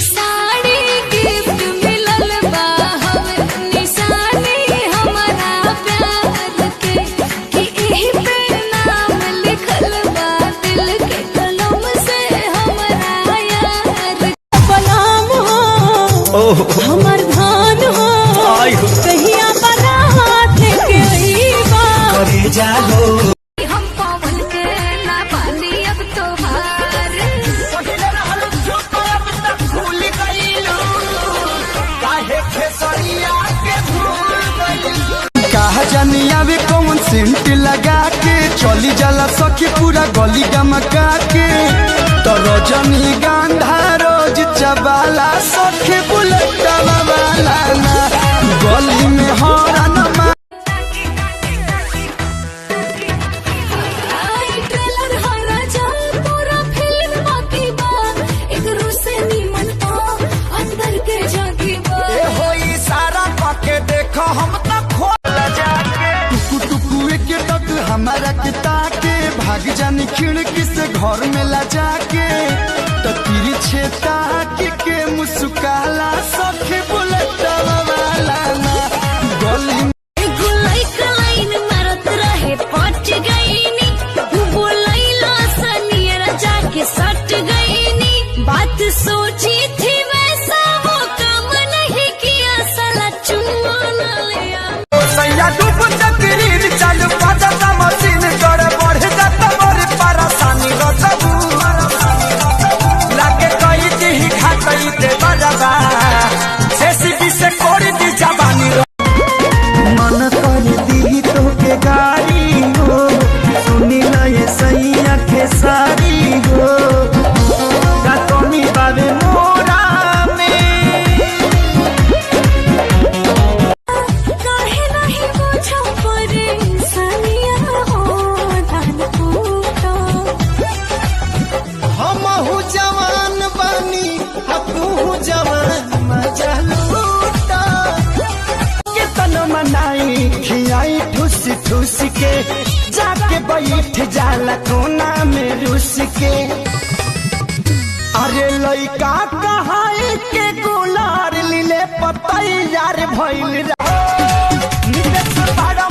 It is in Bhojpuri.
साड़ी गिफ्ट मिलल बा हमें निशानी हमारा प्यार के कि एही पे नाम लिखल बा दिल के कलम से हमारा यार। बलाम हो हमर धान हो कहिया बारात के अइबा करे जालो हम पवन के ना पानी अब तोहार पहिले रहल जो अब तक भूल गइलो काहे खेसरिया के भूल गइलो। कहा जानिया वे कौन सेंट लगा के चली जाला सखी पूरा गली गमका के तो रजनी गांधा रोज चबाला सखी बुलेट वाला ना गली में हॉर्न मार। ट्रेलर हरा जा पूरा फिल्म बाकी बा एक रूसे नीमन तो अंदर के जागी बा ए होई सारा पके देखो हम तक खोल जाके टुकु टुकु के तक हमारा के ताके भाग जानी खिड़की से घर में ला जाके तो तेरी छेता के मुस्काला सखी बुलेट वाला ना गली गुलाई कलाइन मरत रहे पट गईनी बोलैला सनियर जाके सट गईनी बात सोची थी वैसा वो काम नहीं किया साला चुम्मा न लिया। सैया डूब चक्रीर चल पता मशीन कर बढ़ जाता मोर परेशानी रजबू लागे कई दी खातई ते बजबा जेसीबी से कोड़ी दी जवानी मन कर दी तो के गाड़ी हो सुनी ना ये सैया के सारी हो का कमी बावे मोरा में काहे नहीं पूछो परेशानिया हो धन पूछो हम जवान बानी तू जवान मजा लूटा के तन मनाई खियाई ठुस ठुस के जाके बैठ जाला कोना में रुस के अरे लइका कहाई के गुलार लीले पतई यार भइल निदेश बड़ा